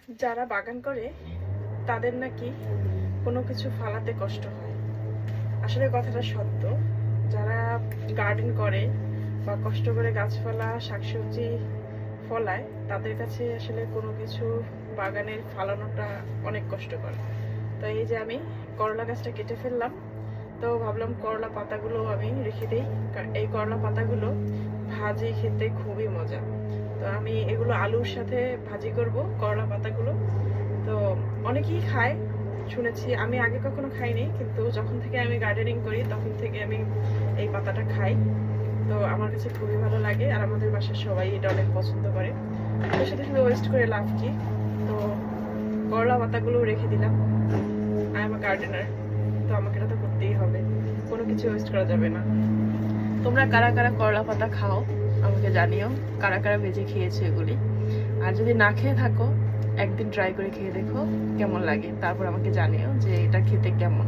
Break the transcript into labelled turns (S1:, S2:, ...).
S1: যারা বাগান করে তাদের নাকি কোনো কিছু ফালাতে কষ্ট হয়। আসলে কথাটা সত্য। যারা গার্ডেন করে বা কষ্ট করে গাছপালা শাকসবজি ফলায় তাদের কাছে আসলে কোনো কিছু বাগানের ফালানোটা অনেক কষ্টকর। তো এই যে আমি করলা গাছটা কেটে ফেললাম, তো ভাবলাম করলা পাতাগুলো আমি রেখে দিই। এই করলা পাতাগুলো ভাজি খেতে খুবই মজা। তো আমি এগুলো আলুর সাথে ভাজি করব করলা পাতাগুলো। তো অনেকেই খায় শুনেছি, আমি আগে কখনো খাইনি, কিন্তু যখন থেকে আমি গার্ডেনিং করি তখন থেকে আমি এই পাতাটা খাই। তো আমার কাছে খুবই ভালো লাগে, আর আমাদের বাসার সবাই এটা অনেক পছন্দ করে। তো শুধু শুধু ওয়েস্ট করে লাভ কি। তো করলা পাতাগুলো রেখে দিলাম। আই এম আ গার্ডেনার, তো আমাকে এটা তো করতেই হবে, কোনো কিছু ওয়েস্ট করা যাবে না। তোমরা কারা কারা করলা পাতা খাও আমাকে জানিও, কারা কারা ভেজে খেয়েছো এগুলি। আর যদি না খেয়ে থাকো একদিন ট্রাই করে খেয়ে দেখো কেমন লাগে, তারপর আমাকে জানিও যে এটা খেতে কেমন।